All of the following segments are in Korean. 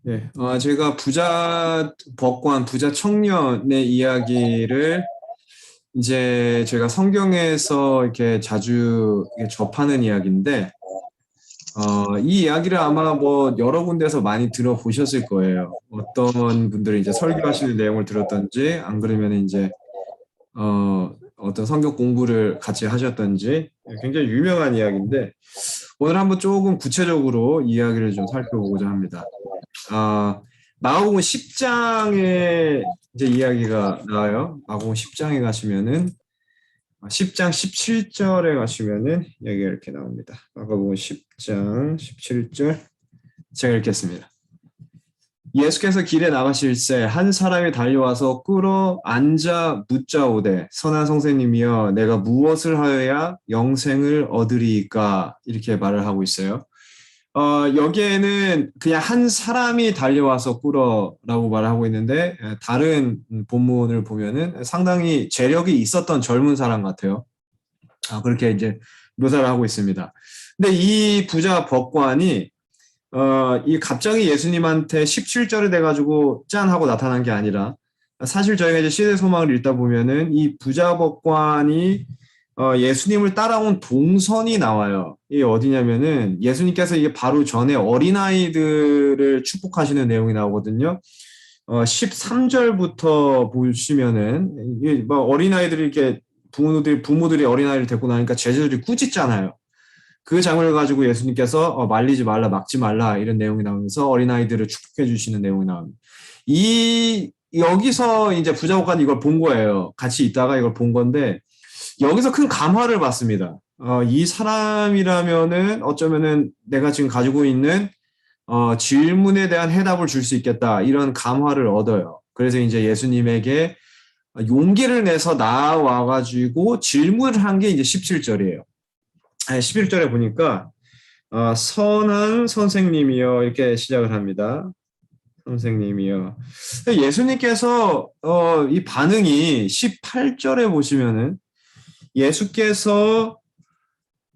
네, 제가 부자 법관, 부자 청년의 이야기를 이제 제가 성경에서 이렇게 자주 이렇게 접하는 이야기인데, 이 이야기를 아마 뭐 여러 군데서 많이 들어보셨을 거예요. 어떤 분들이 이제 설교하시는 내용을 들었던지, 안 그러면 이제, 어떤 성경 공부를 같이 하셨던지, 굉장히 유명한 이야기인데, 오늘 한번 조금 구체적으로 이야기를 좀 살펴보고자 합니다. 아, 마가복음 10장에 이제 이야기가 나와요. 마가복음 10장에 가시면은 10장 17절에 가시면은 이야기가 이렇게 나옵니다. 마가복음 10장 17절 제가 읽겠습니다. 예수께서 길에 나가실새 한 사람이 달려와서 끌어 앉아 묻자오되 선한 선생님이여 내가 무엇을 하여야 영생을 얻으리이까 이렇게 말을 하고 있어요. 여기에는 그냥 한 사람이 달려와서 꿇어라고 말하고 있는데, 다른 본문을 보면은 상당히 재력이 있었던 젊은 사람 같아요. 그렇게 이제 묘사를 하고 있습니다. 근데 이 부자 법관이, 이 갑자기 예수님한테 17절에 돼가지고 짠 하고 나타난 게 아니라, 사실 저희가 이제 시대 소망을 읽다 보면은 이 부자 법관이 예수님을 따라온 동선이 나와요. 이게 어디냐면은 예수님께서 이게 바로 전에 어린아이들을 축복하시는 내용이 나오거든요. 13절부터 보시면은 이게 뭐 어린아이들이 이렇게 부모들이 어린아이를 데리고 나니까 제자들이 꾸짖잖아요. 그 장면을 가지고 예수님께서 말리지 말라, 막지 말라 이런 내용이 나오면서 어린아이들을 축복해 주시는 내용이 나옵니다. 여기서 이제 부자복관이 이걸 본 거예요. 같이 있다가 이걸 본 건데 여기서 큰 감화를 받습니다. 이 사람이라면은 어쩌면은 내가 지금 가지고 있는 질문에 대한 해답을 줄 수 있겠다 이런 감화를 얻어요. 그래서 이제 예수님에게 용기를 내서 나와가지고 질문을 한 게 이제 17절이에요. 11절에 보니까 선한 선생님이여 이렇게 시작을 합니다. 선생님이여. 예수님께서 이 반응이 18절에 보시면은 예수께서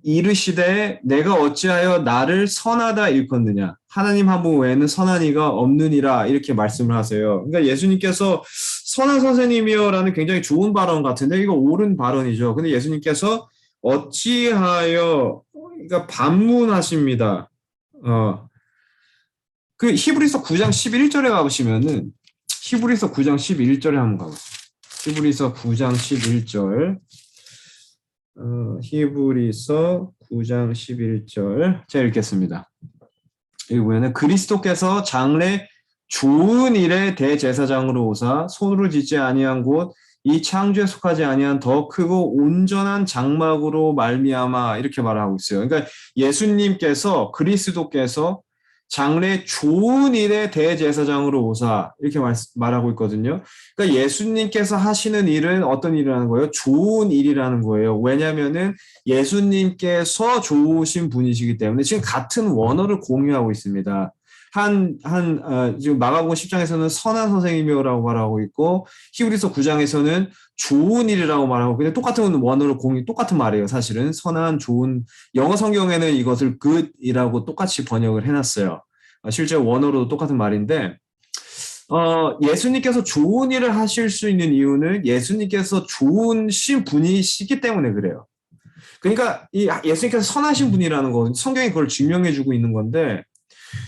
이르시되 내가 어찌하여 나를 선하다 일컫느냐 하나님 한 분 외에는 선한 이가 없느니라 이렇게 말씀을 하세요. 그러니까 예수님께서 선한 선생님이여라는 굉장히 좋은 발언 같은데 이거 옳은 발언이죠. 근데 예수님께서 어찌하여 그러니까 반문하십니다. 그 히브리서 9장 11절에 가보시면은 히브리서 9장 11절에 한번 가보세요. 히브리서 9장 11절 히브리서 9장 11절 제가 읽겠습니다. 여기 보면은 그리스도께서 장래 좋은 일의 대제사장으로 오사 손으로 짓지 아니한 곳 이 창조에 속하지 아니한 더 크고 온전한 장막으로 말미암아 이렇게 말하고 있어요. 그러니까 예수님께서 그리스도께서 장래 좋은 일의 대제사장으로 오사 이렇게 말하고 있거든요. 그러니까 예수님께서 하시는 일은 어떤 일이라는 거예요? 좋은 일이라는 거예요. 왜냐하면은 예수님께서 좋으신 분이시기 때문에 지금 같은 원어를 공유하고 있습니다. 지금 마가복음 10장에서는 선한 선생님이라고 말하고 있고 히브리서 9장에서는 좋은 일이라고 말하고 그냥 똑같은 원어로 똑같은 말이에요. 사실은 선한 좋은 영어 성경에는 이것을 good이라고 똑같이 번역을 해놨어요. 실제 원어로도 똑같은 말인데 예수님께서 좋은 일을 하실 수 있는 이유는 예수님께서 좋으신 분이시기 때문에 그래요. 그러니까 이 예수님께서 선하신 분이라는 건 성경이 그걸 증명해주고 있는 건데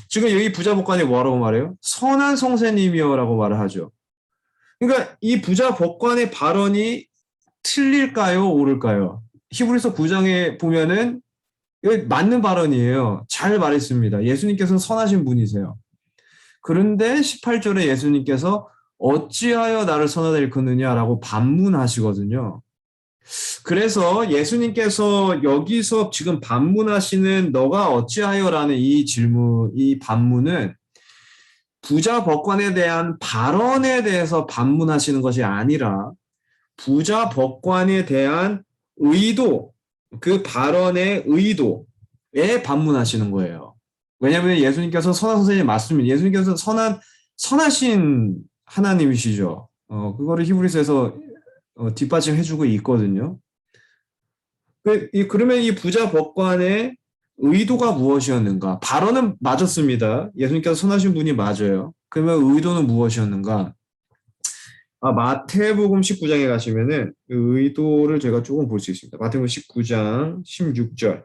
지금 여기 부자 법관이 뭐라고 말해요? 선한 선생님이여라고 말을 하죠. 그러니까 이 부자 법관의 발언이 틀릴까요? 옳을까요? 히브리서 9장에 보면은 맞는 발언이에요. 잘 말했습니다. 예수님께서는 선하신 분이세요. 그런데 18절에 예수님께서 어찌하여 나를 선하다 일컫느냐라고 반문하시거든요. 그래서 예수님께서 여기서 지금 반문하시는 너가 어찌하여라는 이 질문, 이 반문은 부자 법관에 대한 발언에 대해서 반문하시는 것이 아니라 부자 법관에 대한 의도, 그 발언의 의도에 반문하시는 거예요. 왜냐하면 예수님께서 선한 선생님 맞습니다. 예수님께서 선하신 하나님이시죠. 그거를 히브리서에서 뒷받침해주고 있거든요. 그러면 이 부자 법관의 의도가 무엇이었는가? 발언은 맞았습니다. 예수님께서 선하신 분이 맞아요. 그러면 의도는 무엇이었는가? 마태복음 19장에 가시면은 그 의도를 제가 조금 볼 수 있습니다. 마태복음 19장 16절.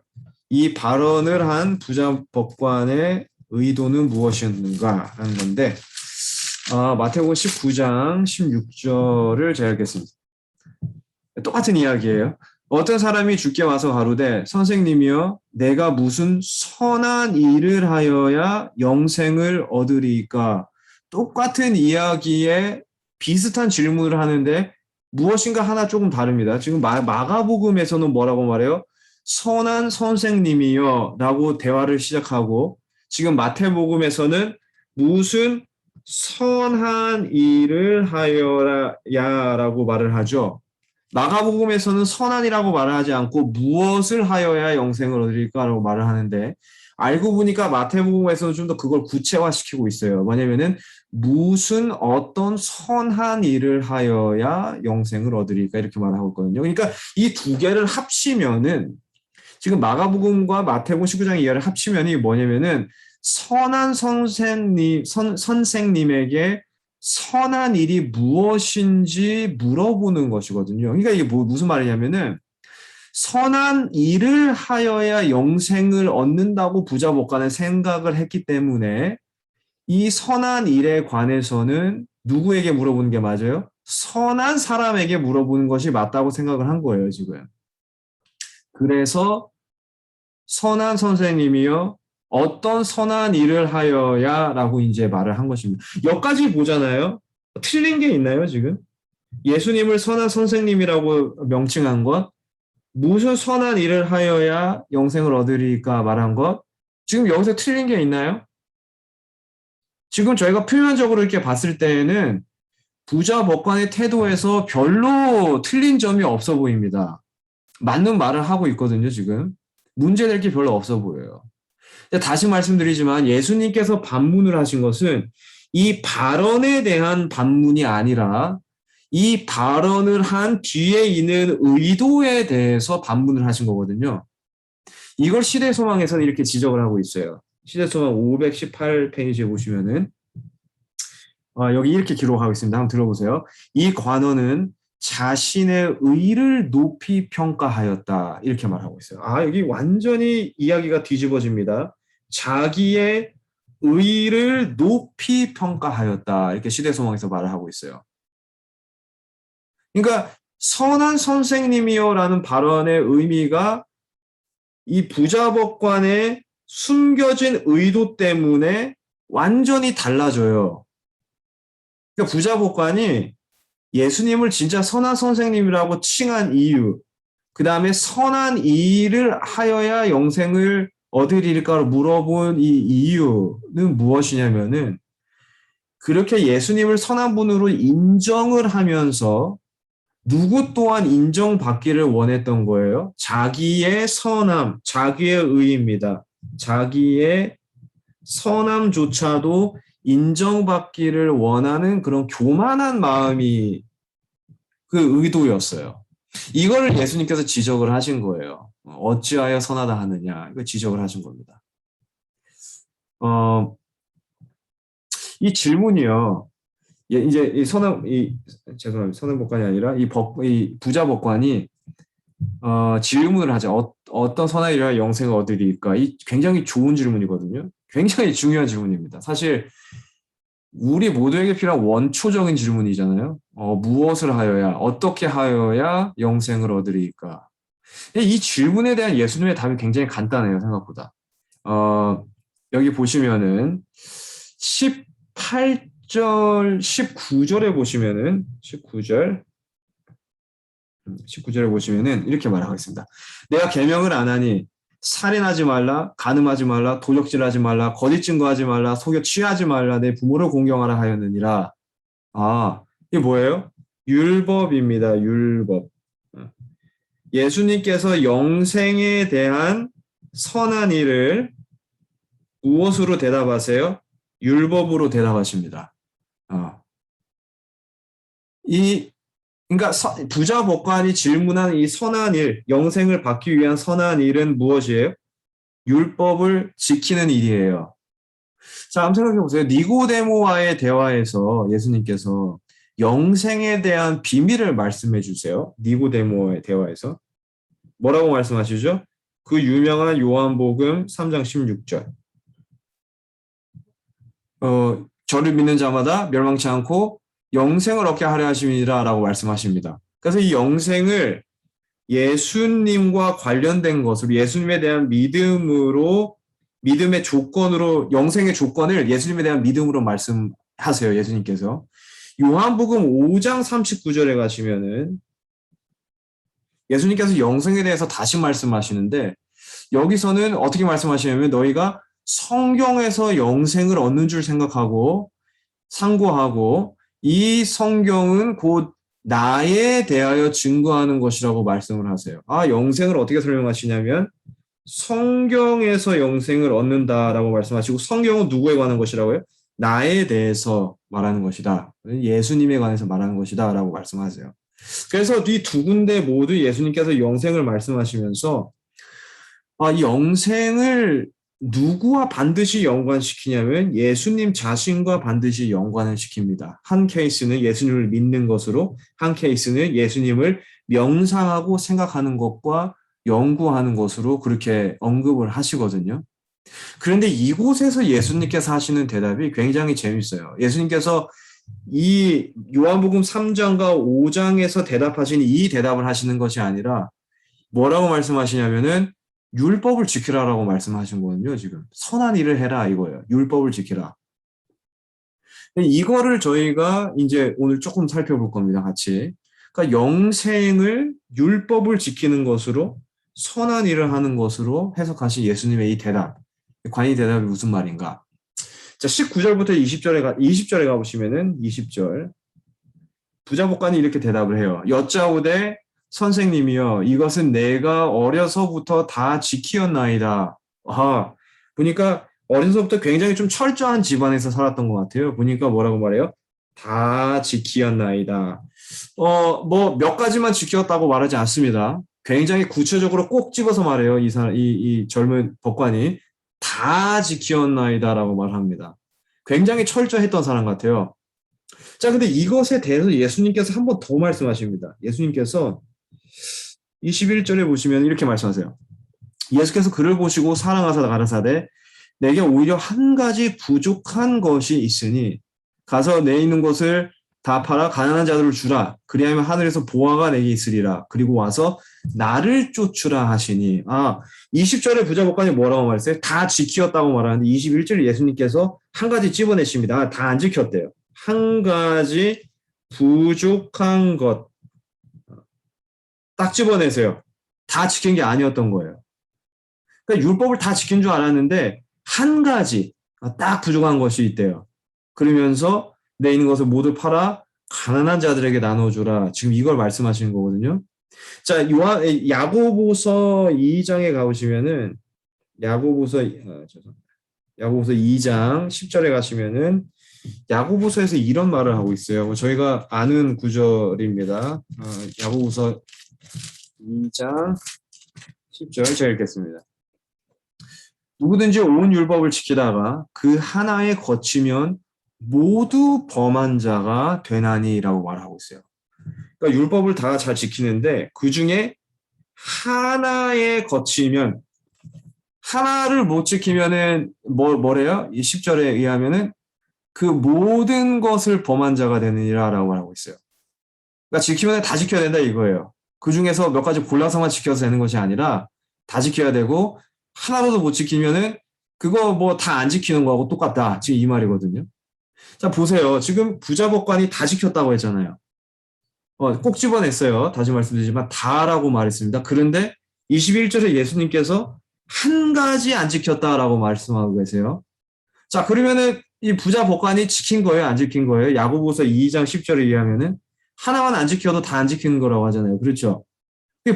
이 발언을 한 부자법관의 의도는 무엇이었는가 하는 건데, 마태복음 19장 16절을 제가 읽겠습니다. 똑같은 이야기예요. 어떤 사람이 주께 와서 가로되 선생님이여 내가 무슨 선한 일을 하여야 영생을 얻으리까? 똑같은 이야기에 비슷한 질문을 하는데 무엇인가 하나 조금 다릅니다. 지금 마가복음에서는 뭐라고 말해요? 선한 선생님이여 라고 대화를 시작하고, 지금 마태복음에서는 무슨 선한 일을 하여야 라고 말을 하죠. 마가복음에서는 선한이라고 말을 하지 않고 무엇을 하여야 영생을 얻을까라고 말을 하는데, 알고 보니까 마태복음에서는 좀 더 그걸 구체화시키고 있어요. 뭐냐면은 무슨 어떤 선한 일을 하여야 영생을 얻으리까 이렇게 말하고 있거든요. 그러니까 이 두 개를 합치면은, 지금 마가복음과 마태복음 19장 이하를 합치면 이 뭐냐면은 선한 선생님에게 선한 일이 무엇인지 물어보는 것이거든요. 그러니까 이게 무슨 말이냐면은 선한 일을 하여야 영생을 얻는다고 부자복관은 생각을 했기 때문에 이 선한 일에 관해서는 누구에게 물어보는 게 맞아요? 선한 사람에게 물어보는 것이 맞다고 생각을 한 거예요, 지금. 그래서 선한 선생님이요, 어떤 선한 일을 하여야 라고 이제 말을 한 것입니다. 여기까지 보잖아요. 틀린 게 있나요, 지금? 예수님을 선한 선생님이라고 명칭한 것, 무슨 선한 일을 하여야 영생을 얻으리까 말한 것, 지금 여기서 틀린 게 있나요? 지금 저희가 표면적으로 이렇게 봤을 때에는 부자 법관의 태도에서 별로 틀린 점이 없어 보입니다. 맞는 말을 하고 있거든요, 지금. 문제될 게 별로 없어 보여요. 다시 말씀드리지만 예수님께서 반문을 하신 것은 이 발언에 대한 반문이 아니라 이 발언을 한 뒤에 있는 의도에 대해서 반문을 하신 거거든요. 이걸 시대소망에서는 이렇게 지적을 하고 있어요. 시대소망 518페이지에 보시면은 여기 이렇게 기록하고 있습니다. 한번 들어보세요. 이 관원은 자신의 의를 높이 평가하였다. 이렇게 말하고 있어요. 여기 완전히 이야기가 뒤집어집니다. 자기의 의를 높이 평가하였다. 이렇게 시대소망에서 말을 하고 있어요. 그러니까 선한 선생님이요라는 발언의 의미가 이 부자법관의 숨겨진 의도 때문에 완전히 달라져요. 그러니까 부자법관이 예수님을 진짜 선한 선생님이라고 칭한 이유, 그 다음에 선한 일을 하여야 영생을 얻으리일까로 물어본 이 이유는 무엇이냐면은, 그렇게 예수님을 선한 분으로 인정을 하면서 누구 또한 인정받기를 원했던 거예요. 자기의 선함, 자기의 의입니다. 자기의 선함조차도 인정받기를 원하는 그런 교만한 마음이 그 의도였어요. 이걸 예수님께서 지적을 하신 거예요. 어찌하여 선하다 하느냐, 이거 지적을 하신 겁니다. 이 질문이요. 이제 죄송합니다. 선행법관이 아니라 이 부자법관이 질문을 하죠. 어떤 선한 일을 영생을 얻으리까? 이 굉장히 좋은 질문이거든요. 굉장히 중요한 질문입니다. 사실 우리 모두에게 필요한 원초적인 질문이잖아요. 무엇을 하여야, 어떻게 하여야 영생을 얻으리까? 이 질문에 대한 예수님의 답이 굉장히 간단해요, 생각보다. 여기 보시면은 18절, 19절에 보시면은 19절에 보시면은 이렇게 말하고 있습니다. 내가 계명을 안 하니 살인하지 말라, 간음하지 말라, 도적질하지 말라, 거짓 증거하지 말라, 속여 취하지 말라, 내 부모를 공경하라 하였느니라. 이게 뭐예요? 율법입니다. 율법. 예수님께서 영생에 대한 선한 일을 무엇으로 대답하세요? 율법으로 대답하십니다. 그러니까 부자 법관이 질문한 이 선한 일, 영생을 받기 위한 선한 일은 무엇이에요? 율법을 지키는 일이에요. 자, 한번 생각해 보세요. 니고데모와의 대화에서 예수님께서 영생에 대한 비밀을 말씀해 주세요. 니고데모와의 대화에서. 뭐라고 말씀하시죠? 그 유명한 요한복음 3장 16절. 저를 믿는 자마다 멸망치 않고 영생을 얻게 하려 하심이라 라고 말씀하십니다. 그래서 이 영생을 예수님과 관련된 것으로 예수님에 대한 믿음으로 믿음의 조건으로 영생의 조건을 예수님에 대한 믿음으로 말씀하세요. 예수님께서. 요한복음 5장 39절에 가시면은 예수님께서 영생에 대해서 다시 말씀하시는데 여기서는 어떻게 말씀하시냐면 너희가 성경에서 영생을 얻는 줄 생각하고 상고하고 이 성경은 곧 나에 대하여 증거하는 것이라고 말씀을 하세요. 아, 영생을 어떻게 설명하시냐면 성경에서 영생을 얻는다라고 말씀하시고 성경은 누구에 관한 것이라고요? 나에 대해서 말하는 것이다. 예수님에 관해서 말하는 것이다 라고 말씀하세요. 그래서 이 두 군데 모두 예수님께서 영생을 말씀하시면서 이 영생을 누구와 반드시 연관시키냐면 예수님 자신과 반드시 연관을 시킵니다. 한 케이스는 예수님을 믿는 것으로, 한 케이스는 예수님을 명상하고 생각하는 것과 연구하는 것으로 그렇게 언급을 하시거든요. 그런데 이곳에서 예수님께서 하시는 대답이 굉장히 재밌어요. 예수님께서 이 요한복음 3장과 5장에서 대답하신 이 대답을 하시는 것이 아니라 뭐라고 말씀하시냐면은 율법을 지키라라고 말씀하신 거거든요. 지금 선한 일을 해라 이거예요. 율법을 지키라. 이거를 저희가 이제 오늘 조금 살펴볼 겁니다. 같이. 그러니까 영생을 율법을 지키는 것으로 선한 일을 하는 것으로 해석하신 예수님의 이 대답. 관이 대답이 무슨 말인가? 자, 19절부터 20절에 가보시면은 20절. 부자복관이 이렇게 대답을 해요. 여짜오되 선생님이여 이것은 내가 어려서부터 다 지키었나이다. 보니까 어려서부터 굉장히 좀 철저한 집안에서 살았던 것 같아요. 보니까 뭐라고 말해요? 다 지키었나이다. 뭐 몇 가지만 지켰다고 말하지 않습니다. 굉장히 구체적으로 꼭 집어서 말해요. 이 젊은 법관이 다 지키었나이다라고 말합니다. 굉장히 철저했던 사람 같아요. 자, 근데 이것에 대해서 예수님께서 한 번 더 말씀하십니다. 예수님께서 21절에 보시면 이렇게 말씀하세요. 예수께서 그를 보시고 사랑하사 가라사대 내게 오히려 한 가지 부족한 것이 있으니 가서 내 있는 것을 다 팔아 가난한 자들을 주라. 그리하면 하늘에서 보화가 내게 있으리라. 그리고 와서 나를 쫓으라 하시니 20절에 부자복관이 뭐라고 말했어요? 다 지키었다고 말하는데 21절에 예수님께서 한 가지 집어내십니다. 다 안 지켰대요. 한 가지 부족한 것 딱 집어내세요. 다 지킨 게 아니었던 거예요. 그러니까 율법을 다 지킨 줄 알았는데 한 가지 딱 부족한 것이 있대요. 그러면서 내 있는 것을 모두 팔아 가난한 자들에게 나눠주라. 지금 이걸 말씀하시는 거거든요. 자, 야고보서 2장에 가보시면은 야고보서 2장 10절에 가시면은 야고보서에서 이런 말을 하고 있어요. 저희가 아는 구절입니다. 야고보서 2장 10절 제가 읽겠습니다. 누구든지 온 율법을 지키다가 그 하나에 거치면 모두 범한 자가 되나니라고 말하고 있어요. 그러니까 율법을 다 잘 지키는데 그 중에 하나에 거치면 하나를 못 지키면은 뭐래요? 이 10절에 의하면은 그 모든 것을 범한 자가 되느니라라고 하고 있어요. 그러니까 지키면 다 지켜야 된다 이거예요. 그 중에서 몇 가지 골라서만 지켜서 되는 것이 아니라 다 지켜야 되고 하나라도 못 지키면은 그거 뭐 다 안 지키는 거하고 똑같다. 지금 이 말이거든요. 자, 보세요. 지금 부자복관이 다 지켰다고 했잖아요. 꼭 집어냈어요. 다시 말씀드리지만 다라고 말했습니다. 그런데 21절에 예수님께서 한 가지 안 지켰다라고 말씀하고 계세요. 자, 그러면은 이 부자복관이 지킨 거예요? 안 지킨 거예요? 야고보서 2장 10절에 의하면은 하나만 안 지켜도 다 안 지키는 거라고 하잖아요. 그렇죠?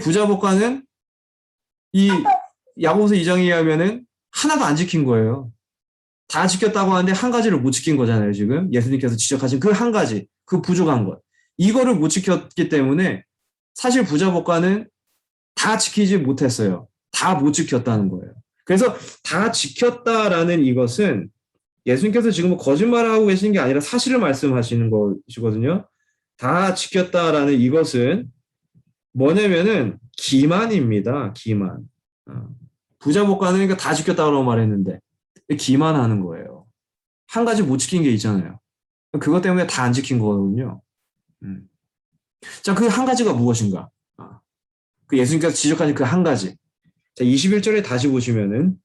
부자복관은 이 야고보서 2장에 의하면은 하나도 안 지킨 거예요. 다 지켰다고 하는데 한 가지를 못 지킨 거잖아요. 지금 예수님께서 지적하신 그 한 가지, 그 부족한 것. 이거를 못 지켰기 때문에 사실 부자복관은 다 지키지 못했어요. 다 못 지켰다는 거예요. 그래서 다 지켰다라는 이것은 예수님께서 지금 거짓말을 하고 계신 게 아니라 사실을 말씀하시는 것이거든요. 다 지켰다라는 이것은 뭐냐면은 기만입니다. 기만. 부자 못 가니까 다 지켰다고 말했는데 기만하는 거예요. 한 가지 못 지킨 게 있잖아요. 그것 때문에 다 안 지킨 거거든요. 자, 그 한 가지가 무엇인가? 그 예수님께서 지적하신 그 한 가지. 자, 21절에 다시 보시면은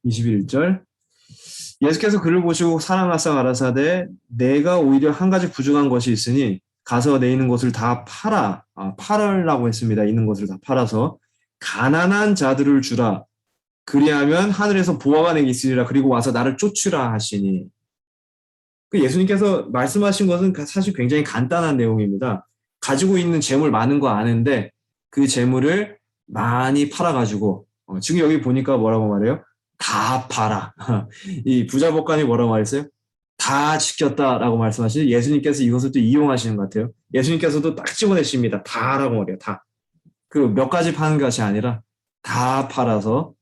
21절 예수께서 그를 보시고 사랑하사 가라사대 내가 오히려 한 가지 부족한 것이 있으니 가서 내 있는 것을 다 팔아. 팔으라고 했습니다. 있는 것을 다 팔아서 가난한 자들을 주라. 그리하면 하늘에서 보화가 내게 있으리라. 그리고 와서 나를 쫓으라 하시니. 그 예수님께서 말씀하신 것은 사실 굉장히 간단한 내용입니다. 가지고 있는 재물 많은 거 아는데 그 재물을 많이 팔아가지고 지금 여기 보니까 뭐라고 말해요? 다 팔아. 이 부자 법관이 뭐라고 말했어요? 다 지켰다라고 말씀하시니 예수님께서 이것을 또 이용하시는 것 같아요. 예수님께서도 딱 집어내십니다. 다라고 말해요. 다. 그 몇 가지 파는 것이 아니라 다 팔아서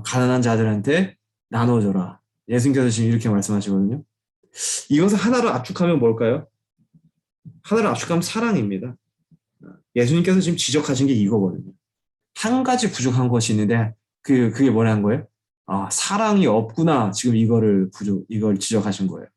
가난한 자들한테 나눠줘라. 예수님께서 지금 이렇게 말씀하시거든요. 이것을 하나로 압축하면 뭘까요? 하나로 압축하면 사랑입니다. 예수님께서 지금 지적하신 게 이거거든요. 한 가지 부족한 것이 있는데 그게 뭐라는 거예요? 사랑이 없구나. 지금 이걸 지적하신 거예요.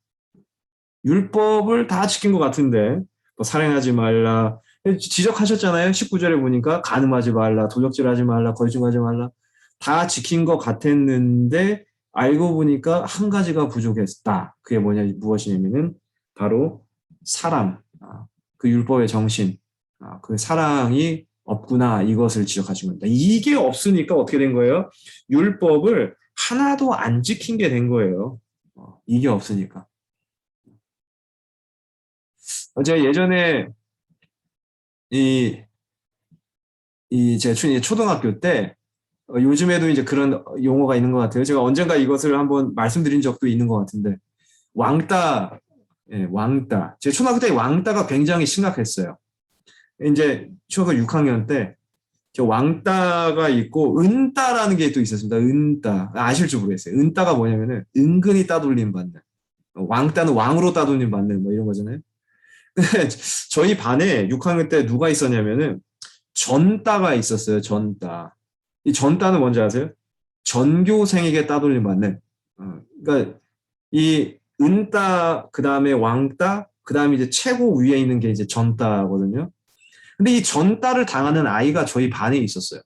율법을 다 지킨 것 같은데 뭐 사랑하지 말라 지적하셨잖아요. 19절에 보니까 간음하지 말라, 도적질하지 말라, 거짓말하지 말라 다 지킨 것 같았는데 알고 보니까 한 가지가 부족했다. 그게 무엇이냐면은 바로 사랑, 그 율법의 정신, 그 사랑이 없구나 이것을 지적하신 겁니다. 이게 없으니까 어떻게 된 거예요? 율법을 하나도 안 지킨 게 된 거예요. 이게 없으니까. 제가 예전에 제 초등학교 때 요즘에도 이제 그런 용어가 있는 것 같아요. 제가 언젠가 이것을 한번 말씀드린 적도 있는 것 같은데 왕따, 왕따. 제 초등학교 때 왕따가 굉장히 심각했어요. 이제 초등학교 6학년 때 저 왕따가 있고 은따라는 게 또 있었습니다. 은따 아실지 모르겠어요. 은따가 뭐냐면은 은근히 따돌림 받는. 왕따는 왕으로 따돌림 받는 뭐 이런 거잖아요. 근데 저희 반에 6학년 때 누가 있었냐면은 전따가 있었어요. 전따. 이 전따는 뭔지 아세요? 전교생에게 따돌림 받는. 그러니까 이 은따 그다음에 왕따 그다음에 이제 최고 위에 있는 게 이제 전따거든요. 근데 이 전따를 당하는 아이가 저희 반에 있었어요.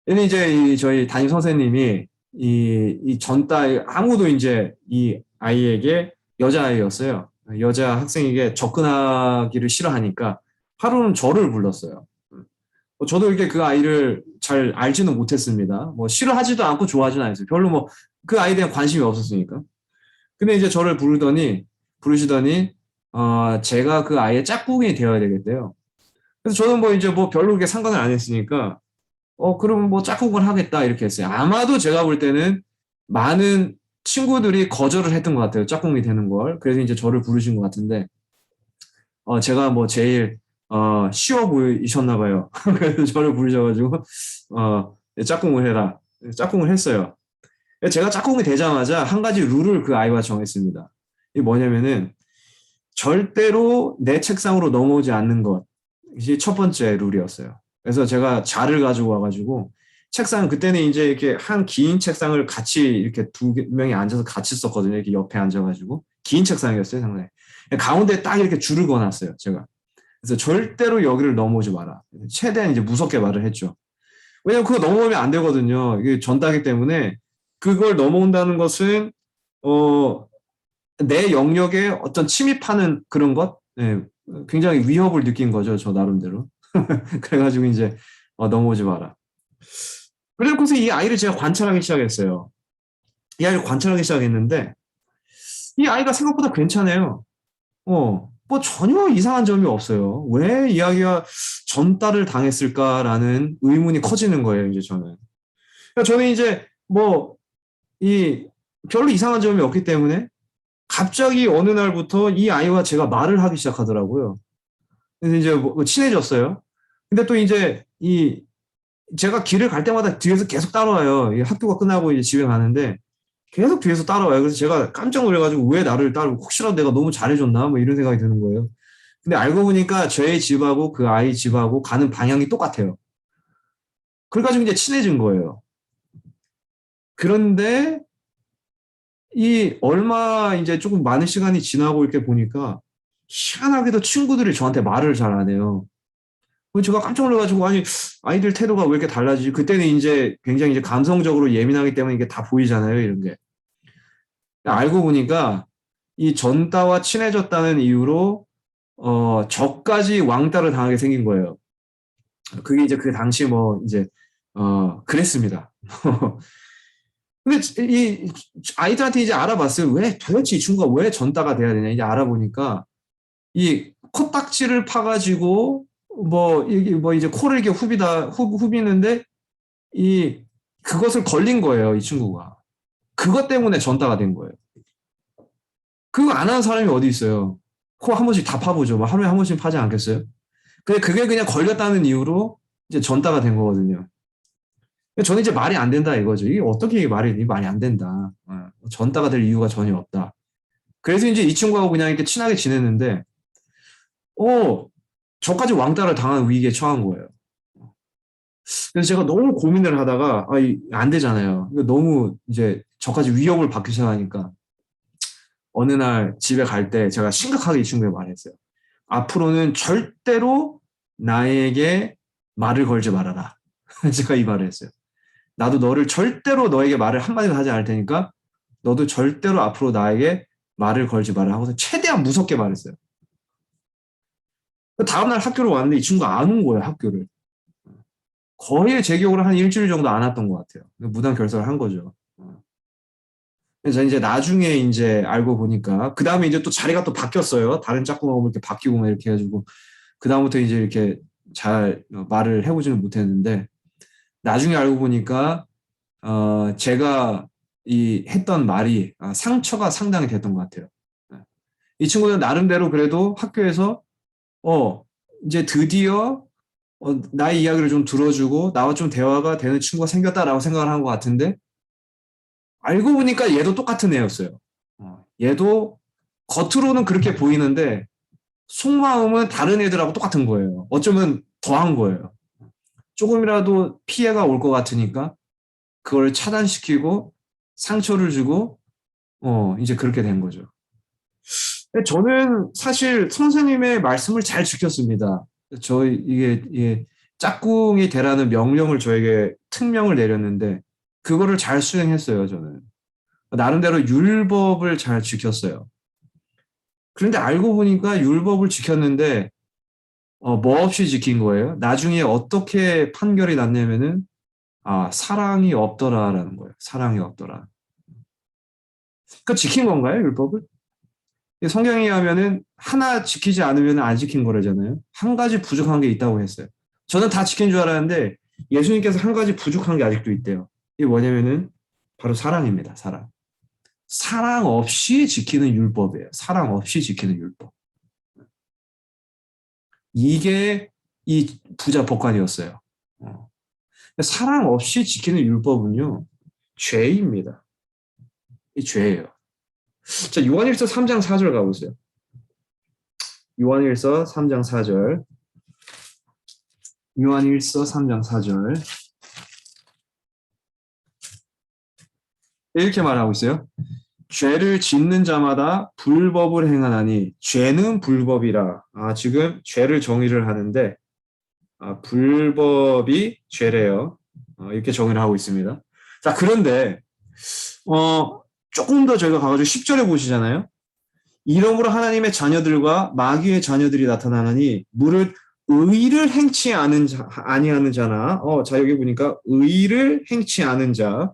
얘는 이제 저희 담임 선생님이 이 전따 아무도 이제 이 아이에게 여자아이였어요. 여자 학생에게 접근하기를 싫어하니까 하루는 저를 불렀어요. 저도 이렇게 그 아이를 잘 알지는 못했습니다. 뭐 싫어하지도 않고 좋아하지는 않았어요. 별로 뭐 그 아이에 대한 관심이 없었으니까. 근데 이제 저를 부르시더니 제가 그 아이의 짝꿍이 되어야 되겠대요. 그래서 저는 뭐 이제 뭐 별로 그렇게 상관을 안 했으니까 그럼 뭐 짝꿍을 하겠다 이렇게 했어요. 아마도 제가 볼 때는 많은 친구들이 거절을 했던 것 같아요. 짝꿍이 되는 걸. 그래서 이제 저를 부르신 것 같은데 제가 뭐 제일 쉬워 보이셨나 봐요. 그래서 저를 부르셔가지고 짝꿍을 해라. 짝꿍을 했어요. 제가 짝꿍이 되자마자 한 가지 룰을 그 아이와 정했습니다. 이게 뭐냐면은 절대로 내 책상으로 넘어오지 않는 것이 첫 번째 룰이었어요. 그래서 제가 자를 가지고 와가지고 책상 그때는 이제 이렇게 한 긴 책상을 같이 이렇게 두 명이 앉아서 같이 썼거든요. 이렇게 옆에 앉아가지고 긴 책상이었어요, 상당히. 가운데 딱 이렇게 줄을 그어놨어요, 제가. 그래서 절대로 여기를 넘어오지 마라. 최대한 이제 무섭게 말을 했죠. 왜냐면 그거 넘어오면 안 되거든요. 이게 전따기 때문에 그걸 넘어온다는 것은 내 영역에 어떤 침입하는 그런 것, 굉장히 위협을 느낀 거죠, 저 나름대로. 그래가지고 이제 넘어오지 마라. 그래서 이 아이를 제가 관찰하기 시작했어요. 이 아이를 관찰하기 시작했는데 이 아이가 생각보다 괜찮아요. 뭐 전혀 이상한 점이 없어요. 왜 이 아이가 전따를 당했을까라는 의문이 커지는 거예요, 이제 저는. 그러니까 저는 이제 별로 이상한 점이 없기 때문에 갑자기 어느 날부터 이 아이와 제가 말을 하기 시작하더라고요. 그래서 이제 친해졌어요. 근데 또 이제 제가 길을 갈 때마다 뒤에서 계속 따라와요. 이 학교가 끝나고 이제 집에 가는데 계속 뒤에서 따라와요. 그래서 제가 깜짝 놀래가지고 왜 나를 따르고 혹시라도 내가 너무 잘해줬나? 뭐 이런 생각이 드는 거예요. 근데 알고 보니까 저희 집하고 그 아이 집하고 가는 방향이 똑같아요. 그래가지고 이제 친해진 거예요. 그런데 이 얼마 이제 조금 많은 시간이 지나고 이렇게 보니까 희한하게도 친구들이 저한테 말을 잘 안 해요. 제가 깜짝 놀라가지고 아니 아이들 태도가 왜 이렇게 달라지지? 그때는 이제 굉장히 이제 감성적으로 예민하기 때문에 이게 다 보이잖아요, 이런 게. 알고 보니까 이 전따와 친해졌다는 이유로 저까지 왕따를 당하게 생긴 거예요. 그게 이제 그 당시 뭐 이제 그랬습니다. 근데 이 아이들한테 이제 알아봤어요. 왜 도대체 이 친구가 왜 전따가 돼야 되냐? 이제 알아보니까 이 코딱지를 파가지고 뭐 이게 뭐 이제 코를 이렇게 후비는데 이 그것을 걸린 거예요, 이 친구가. 그것 때문에 전따가 된 거예요. 그거 안 하는 사람이 어디 있어요? 코 한 번씩 다 파보죠. 뭐 하루에 한 번씩 파지 않겠어요? 근데 그게 그냥 걸렸다는 이유로 이제 전따가 된 거거든요. 저는 이제 말이 안 된다 이거죠. 이게 어떻게 말이 안 된다. 전따가 될 이유가 전혀 없다. 그래서 이제 이 친구하고 그냥 이렇게 친하게 지냈는데, 저까지 왕따를 당한 위기에 처한 거예요. 그래서 제가 너무 고민을 하다가, 안 되잖아요. 너무 이제 저까지 위협을 받기 시작하니까, 어느 날 집에 갈 때 제가 심각하게 이 친구에 말했어요. 앞으로는 절대로 나에게 말을 걸지 말아라. 제가 이 말을 했어요. 나도 너를 절대로 너에게 말을 한마디도 하지 않을 테니까 너도 절대로 앞으로 나에게 말을 걸지 마라 하고서 최대한 무섭게 말했어요. 다음날 학교로 왔는데 이 친구가 안 온 거예요, 학교를. 거의 제 기억으로 한 일주일 정도 안 왔던 것 같아요. 무단 결석을 한 거죠. 그래서 이제 나중에 이제 알고 보니까 그 다음에 이제 또 자리가 또 바뀌었어요. 다른 짝꿍하고 이렇게 바뀌고 막 이렇게 해가지고 그 다음부터 이제 이렇게 잘 말을 해보지는 못했는데 나중에 알고 보니까 제가 이 했던 말이 상처가 상당히 됐던 것 같아요. 이 친구는 나름대로 그래도 학교에서 이제 드디어 나의 이야기를 좀 들어주고 나와 좀 대화가 되는 친구가 생겼다라고 생각을 한 것 같은데 알고 보니까 얘도 똑같은 애였어요. 얘도 겉으로는 그렇게 보이는데 속마음은 다른 애들하고 똑같은 거예요. 어쩌면 더한 거예요. 조금이라도 피해가 올 것 같으니까 그걸 차단시키고 상처를 주고 이제 그렇게 된 거죠. 저는 사실 선생님의 말씀을 잘 지켰습니다. 이게 짝꿍이 되라는 명령을 저에게 특명을 내렸는데 그거를 잘 수행했어요, 저는. 나름대로 율법을 잘 지켰어요. 그런데 알고 보니까 율법을 지켰는데 뭐 없이 지킨 거예요. 나중에 어떻게 판결이 났냐면은 사랑이 없더라라는 거예요. 사랑이 없더라. 그 지킨 건가요, 율법을? 성경에 의하면은 하나 지키지 않으면 안 지킨 거라잖아요. 한 가지 부족한 게 있다고 했어요. 저는 다 지킨 줄 알았는데 예수님께서 한 가지 부족한 게 아직도 있대요. 이게 뭐냐면은 바로 사랑입니다. 사랑. 사랑 없이 지키는 율법이에요. 사랑 없이 지키는 율법. 이게 이 부자 법관이었어요. 사랑 없이 지키는 율법은요, 죄입니다. 이 죄예요. 자, 요한일서 3장 4절 가보세요. 요한일서 3장 4절. 요한일서 3장 4절. 이렇게 말하고 있어요. 죄를 짓는 자마다 불법을 행하나니 죄는 불법이라. 지금 죄를 정의를 하는데 불법이 죄래요. 이렇게 정의를 하고 있습니다. 자, 그런데 조금 더 저희가 가가지고 10절에 보시잖아요. 이러므로 하나님의 자녀들과 마귀의 자녀들이 나타나느니 무릇 의를 행치 아니하는 자나 자 여기 보니까 의를 행치 않은 자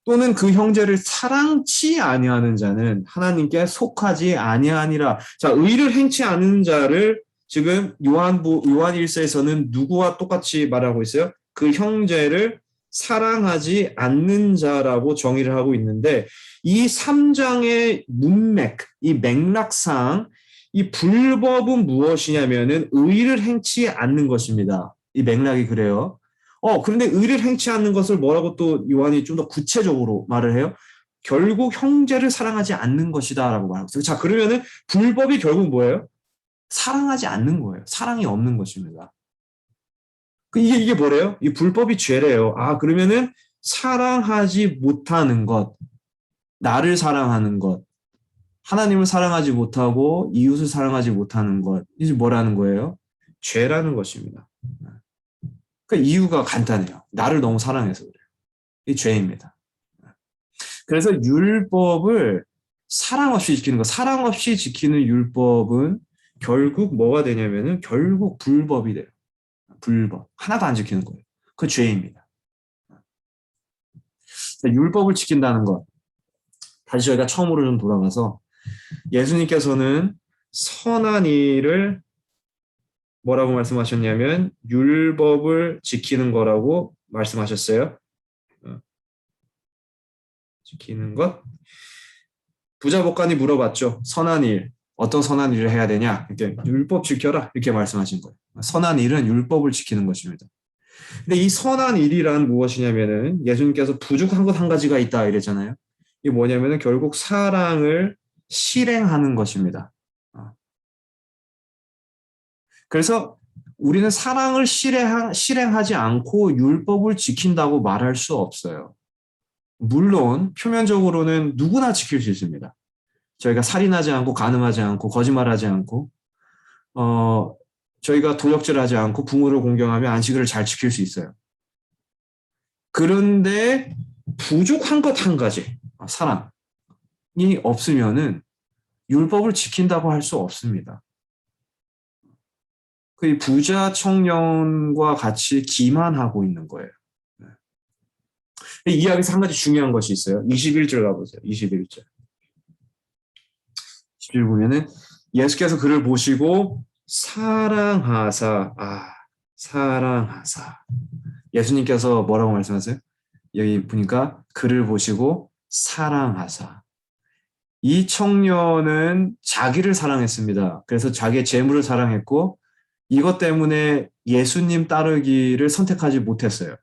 또는 그 형제를 사랑치 아니하는 자는 하나님께 속하지 아니하니라. 자, 의를 행치 않은 자를 지금 요한일서에서는 누구와 똑같이 말하고 있어요? 그 형제를 사랑하지 않는 자라고 정의를 하고 있는데 이 3장의 문맥, 이 맥락상 이 불법은 무엇이냐면은 의를 행치 않는 것입니다. 이 맥락이 그래요. 그런데 의를 행치 않는 것을 뭐라고 또 요한이 좀 더 구체적으로 말을 해요? 결국 형제를 사랑하지 않는 것이다라고 말하고 있어요. 자, 그러면은 불법이 결국 뭐예요? 사랑하지 않는 거예요. 사랑이 없는 것입니다. 이게 뭐래요? 이 불법이 죄래요. 그러면은 사랑하지 못하는 것, 나를 사랑하는 것, 하나님을 사랑하지 못하고 이웃을 사랑하지 못하는 것, 이제 뭐라는 거예요? 죄라는 것입니다. 그 이유가 간단해요. 나를 너무 사랑해서 그래요. 이 죄입니다. 그래서 율법을 사랑 없이 지키는 것, 사랑 없이 지키는 율법은 결국 뭐가 되냐면은 결국 불법이 돼요. 불법. 하나도 안 지키는 거예요. 그 죄입니다. 율법을 지킨다는 것. 다시 저희가 처음으로 좀 돌아가서 예수님께서는 선한 일을 뭐라고 말씀하셨냐면 율법을 지키는 거라고 말씀하셨어요. 지키는 것. 부자 법관이 물어봤죠. 선한 일, 어떤 선한 일을 해야 되냐? 이렇게 율법 지켜라 이렇게 말씀하신 거예요. 선한 일은 율법을 지키는 것입니다. 근데 이 선한 일이란 무엇이냐면은 예수님께서 부족한 것 한 가지가 있다 이랬잖아요. 이게 뭐냐면은 결국 사랑을 실행하는 것입니다. 그래서 우리는 사랑을 실행하지 않고 율법을 지킨다고 말할 수 없어요. 물론 표면적으로는 누구나 지킬 수 있습니다. 저희가 살인하지 않고 간음하지 않고 거짓말하지 않고 저희가 도적질하지 않고 부모를 공경하며 안식일을 잘 지킬 수 있어요. 그런데 부족한 것 한 가지, 사랑이 없으면은 율법을 지킨다고 할 수 없습니다. 그 부자 청년과 같이 기만하고 있는 거예요. 이 이야기에서 한 가지 중요한 것이 있어요. 21절 가보세요. 21절. 21절 보면은 예수께서 그를 보시고 사랑하사. 예수님께서 뭐라고 말씀하세요? 여기 보니까 그를 보시고 사랑하사. 이 청년은 자기를 사랑했습니다. 그래서 자기의 재물을 사랑했고 이것 때문에 예수님 따르기를 선택하지 못했어요.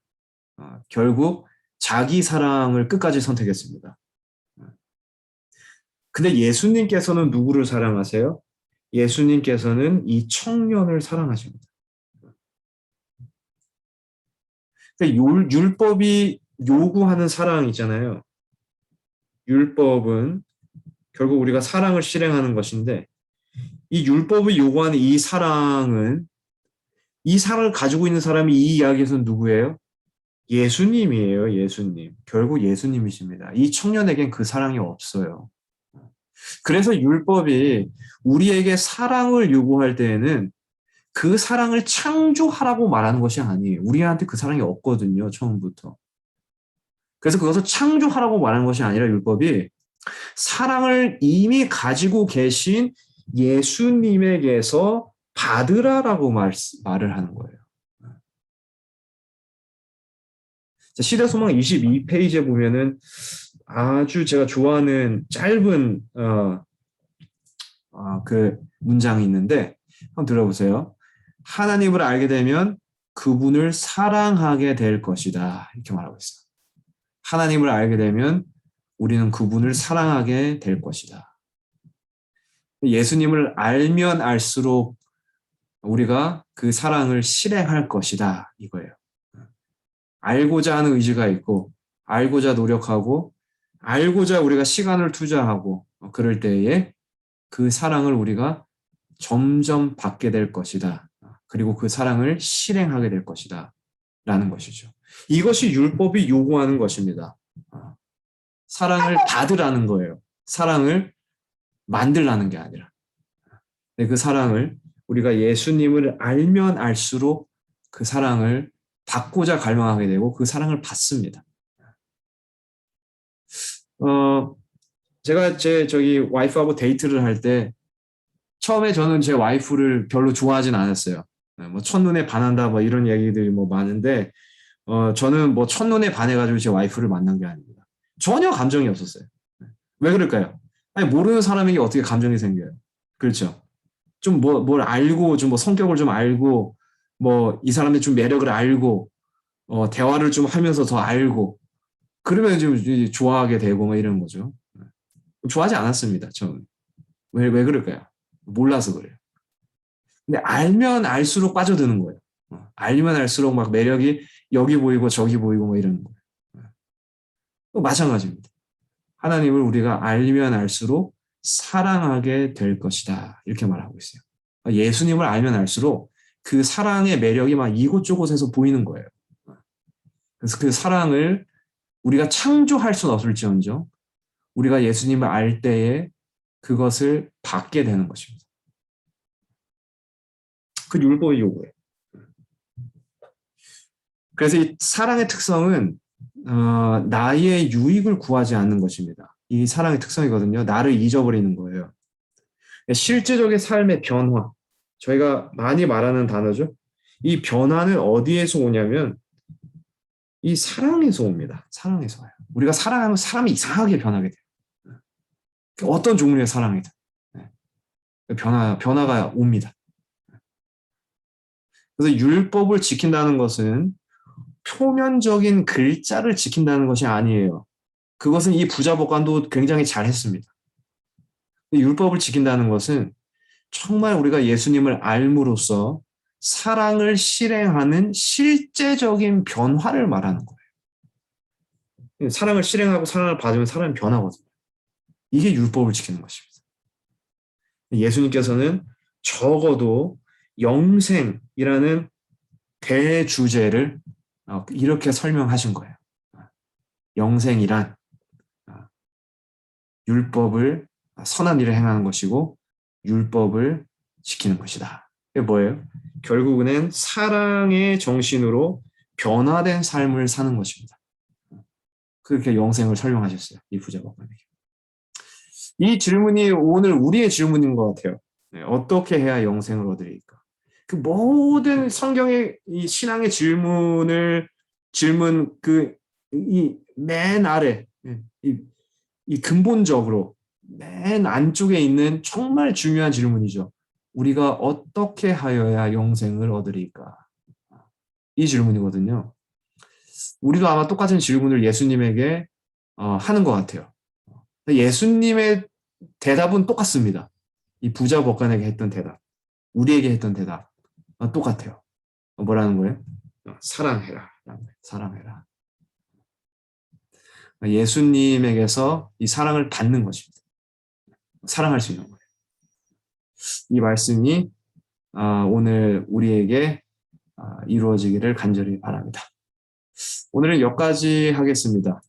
결국 자기 사랑을 끝까지 선택했습니다. 근데 예수님께서는 누구를 사랑하세요? 예수님께서는 이 청년을 사랑하십니다. 율법이 요구하는 사랑이잖아요. 율법은 결국 우리가 사랑을 실행하는 것인데 이 율법이 요구하는 이 사랑을 가지고 있는 사람이 이 이야기에서는 누구예요? 예수님이에요. 예수님. 결국 예수님이십니다. 이 청년에겐 그 사랑이 없어요. 그래서 율법이 우리에게 사랑을 요구할 때에는 그 사랑을 창조하라고 말하는 것이 아니에요. 우리한테 그 사랑이 없거든요. 처음부터. 그래서 그것을 창조하라고 말하는 것이 아니라 율법이 사랑을 이미 가지고 계신 예수님에게서 받으라라고 말을 하는 거예요. 시대소망 22페이지에 보면은 아주 제가 좋아하는 짧은 그 문장이 있는데 한번 들어보세요. 하나님을 알게 되면 그분을 사랑하게 될 것이다. 이렇게 말하고 있어요. 하나님을 알게 되면 우리는 그분을 사랑하게 될 것이다. 예수님을 알면 알수록 우리가 그 사랑을 실행할 것이다. 이거예요. 알고자 하는 의지가 있고 알고자 노력하고 알고자 우리가 시간을 투자하고 그럴 때에 그 사랑을 우리가 점점 받게 될 것이다. 그리고 그 사랑을 실행하게 될 것이다. 라는 것이죠. 이것이 율법이 요구하는 것입니다. 사랑을 받으라는 거예요. 사랑을 만들라는 게 아니라. 그 사랑을 우리가 예수님을 알면 알수록 그 사랑을 받고자 갈망하게 되고 그 사랑을 받습니다. 제가 저기 와이프하고 데이트를 할 때 처음에 저는 제 와이프를 별로 좋아하진 않았어요. 뭐 첫눈에 반한다 뭐 이런 얘기들이 뭐 많은데 저는 뭐 첫눈에 반해가지고 제 와이프를 만난 게 아닙니다. 전혀 감정이 없었어요. 왜 그럴까요? 아니 모르는 사람에게 어떻게 감정이 생겨요? 그렇죠. 좀 뭘 알고 좀 뭐 성격을 좀 알고 뭐 이 사람의 좀 매력을 알고 대화를 좀 하면서 더 알고 그러면 좀 이제 좋아하게 되고 뭐 이런 거죠. 좋아하지 않았습니다. 저는. 왜 그럴까요? 몰라서 그래요. 근데 알면 알수록 빠져드는 거예요. 알면 알수록 막 매력이 여기 보이고 저기 보이고 뭐 이러는 거예요. 또 마찬가지입니다. 하나님을 우리가 알면 알수록 사랑하게 될 것이다. 이렇게 말하고 있어요. 예수님을 알면 알수록 그 사랑의 매력이 막 이곳저곳에서 보이는 거예요. 그래서 그 사랑을 우리가 창조할 수는 없을지언정 우리가 예수님을 알 때에 그것을 받게 되는 것입니다. 그 율법의 요구예요. 그래서 이 사랑의 특성은 나의 유익을 구하지 않는 것입니다. 이 사랑의 특성이거든요. 나를 잊어버리는 거예요. 실제적인 삶의 변화, 저희가 많이 말하는 단어죠. 이 변화는 어디에서 오냐면 이 사랑에서 옵니다. 사랑에서 와요. 우리가 사랑하면 사람이 이상하게 변하게 돼요. 어떤 종류의 사랑이든 변화가 옵니다. 그래서 율법을 지킨다는 것은 표면적인 글자를 지킨다는 것이 아니에요. 그것은 이 부자 법관도 굉장히 잘했습니다. 율법을 지킨다는 것은 정말 우리가 예수님을 알므로써 사랑을 실행하는 실제적인 변화를 말하는 거예요. 사랑을 실행하고 사랑을 받으면 사람이 변하거든요. 이게 율법을 지키는 것입니다. 예수님께서는 적어도 영생이라는 대주제를 이렇게 설명하신 거예요. 영생이란 율법을 선한 일을 행하는 것이고 율법을 지키는 것이다. 이게 뭐예요? 결국은 사랑의 정신으로 변화된 삶을 사는 것입니다. 그렇게 영생을 설명하셨어요. 이 부자법관에게. 이 질문이 오늘 우리의 질문인 것 같아요. 어떻게 해야 영생을 얻으리까? 그 모든 성경의 이 신앙의 질문 이 맨 아래 이 근본적으로 맨 안쪽에 있는 정말 중요한 질문이죠. 우리가 어떻게 하여야 영생을 얻으리까? 이 질문이거든요. 우리도 아마 똑같은 질문을 예수님에게 하는 것 같아요. 예수님의 대답은 똑같습니다. 이 부자 법관에게 했던 대답, 우리에게 했던 대답 똑같아요. 뭐라는 거예요? 사랑해라. 사랑해라. 예수님에게서 이 사랑을 받는 것입니다. 사랑할 수 있는 거예요. 이 말씀이 오늘 우리에게 이루어지기를 간절히 바랍니다. 오늘은 여기까지 하겠습니다.